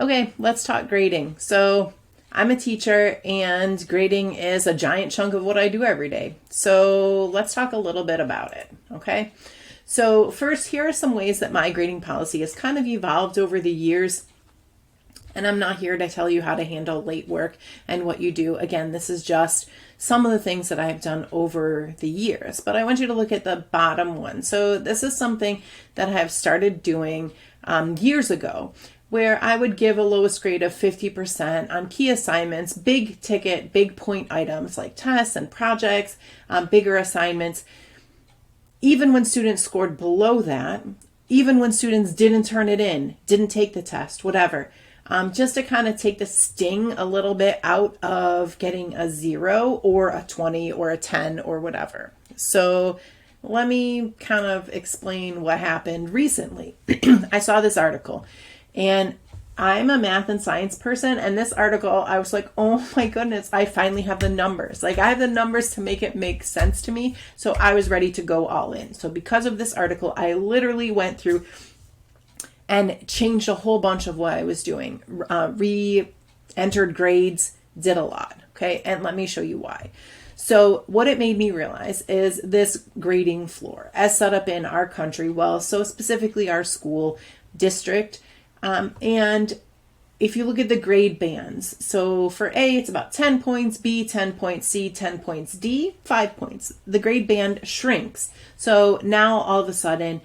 Okay, let's talk grading. So I'm a teacher and grading is a giant chunk of what I do every day. So let's talk a little bit about it, okay? So first, here are some ways that my grading policy has kind of evolved over the years. And I'm not here to tell you how to handle late work and what you do. Again, this is just some of the things that I've done over the years. But I want you to look at the bottom one. So this is something that I have started doing years ago, where I would give a lowest grade of 50% on key assignments, big ticket, big point items like tests and projects, bigger assignments. Even when students scored below that, even when students didn't turn it in, didn't take the test, whatever, just to kind of take the sting a little bit out of getting a 0 or a 20 or a 10 or whatever. So let me kind of explain what happened recently. I saw this article, and I'm a math and science person, and this article, I was like, oh my goodness, I finally have the numbers. Like, I have the numbers to make it make sense to me. So I was ready to go all in. So because of this article, I literally went through and changed a whole bunch of what I was doing. Re-entered grades, did a lot. Okay, and let me show you why. So what it made me realize is this grading floor as set up in our country, well, so specifically our school district. And if you look at the grade bands, so for A, it's about 10 points, B, 10 points, C, 10 points, D, 5 points. The grade band shrinks. So now all of a sudden,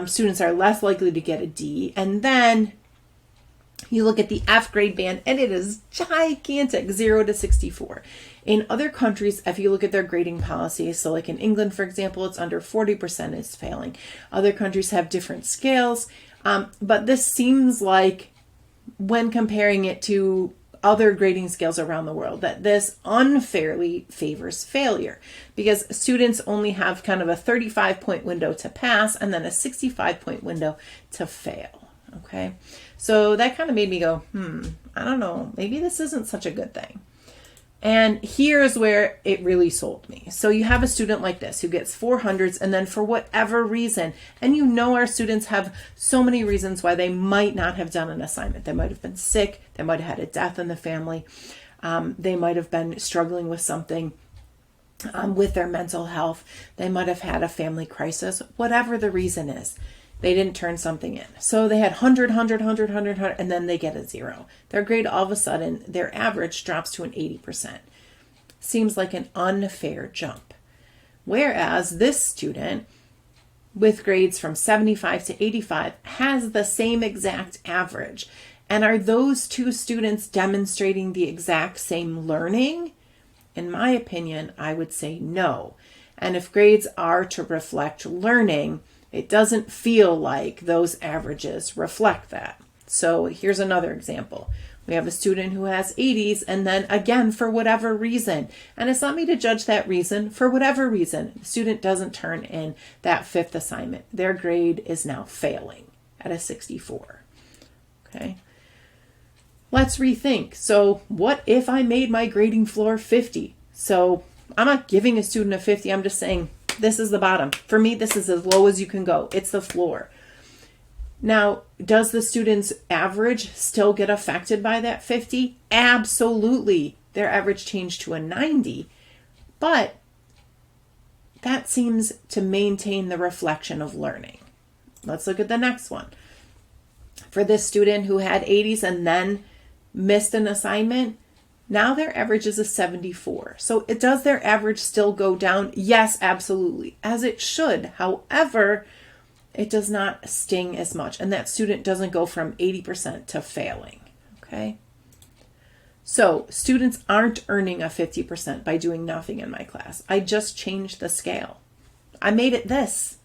students are less likely to get a D. And then you look at the F grade band, and it is gigantic, 0 to 64. In other countries, if you look at their grading policies, so like in England, for example, it's under 40% is failing. Other countries have different scales. But this seems like, when comparing it to other grading scales around the world, that this unfairly favors failure, because students only have kind of a 35-point window to pass and then a 65-point window to fail. Okay, so that kind of made me go, I don't know, maybe this isn't such a good thing. And here's where it really sold me. So you have a student like this who gets 400s, and then for whatever reason, and you know our students have so many reasons why they might not have done an assignment. They might have been sick. They might have had a death in the family. They might have been struggling with something with their mental health. They might have had a family crisis. Whatever the reason is, they didn't turn something in. So they had 100, and then they get a 0. Their grade, all of a sudden, their average drops to an 80%. Seems like an unfair jump. Whereas this student, with grades from 75 to 85, has the same exact average. And are those two students demonstrating the exact same learning? In my opinion, I would say no. And if grades are to reflect learning, it doesn't feel like those averages reflect that. So here's another example. We have a student who has 80s, and then again, for whatever reason, and it's not me to judge that reason, for whatever reason, the student doesn't turn in that 5th assignment. Their grade is now failing at a 64. Okay. Let's rethink. So what if I made my grading floor 50? So I'm not giving a student a 50. I'm just saying, this is the bottom. For me, this is as low as you can go. It's the floor. Now, does the student's average still get affected by that 50? Absolutely. Their average changed to a 90. But that seems to maintain the reflection of learning. Let's look at the next one. For this student who had 80s and then missed an assignment, now their average is a 74. So does their average still go down? Yes, absolutely, as it should. However, it does not sting as much. And that student doesn't go from 80% to failing. Okay. So students aren't earning a 50% by doing nothing in my class. I just changed the scale. I made it this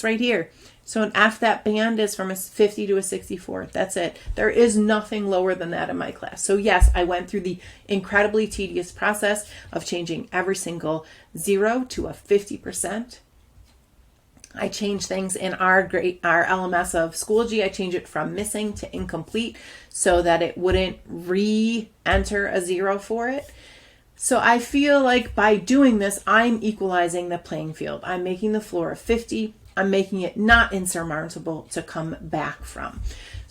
right here. So an F, that band is from a 50 to a 64. That's it. There is nothing lower than that in my class. So yes, I went through the incredibly tedious process of changing every single 0 to a 50%. I changed things in our LMS of Schoology. I changed it from missing to incomplete so that it wouldn't re-enter a 0 for it. So I feel like by doing this, I'm equalizing the playing field. I'm making the floor a 50. I'm making it not insurmountable to come back from.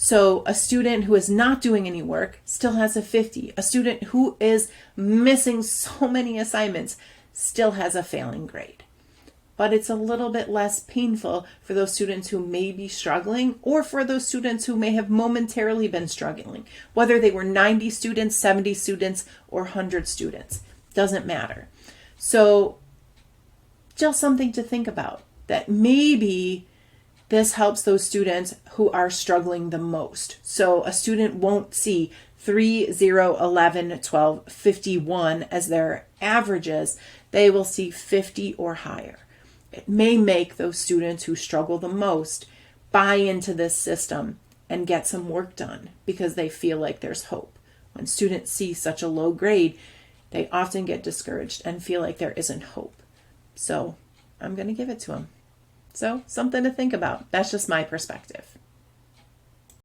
So a student who is not doing any work still has a 50. A student who is missing so many assignments still has a failing grade. But it's a little bit less painful for those students who may be struggling, or for those students who may have momentarily been struggling, whether they were 90 students, 70 students, or 100 students. Doesn't matter. So just something to think about, that maybe this helps those students who are struggling the most. So a student won't see 3, 0, 11, 12, 51 as their averages. They will see 50 or higher. It may make those students who struggle the most buy into this system and get some work done because they feel like there's hope. When students see such a low grade, they often get discouraged and feel like there isn't hope. So I'm going to give it to them. So something to think about. That's just my perspective.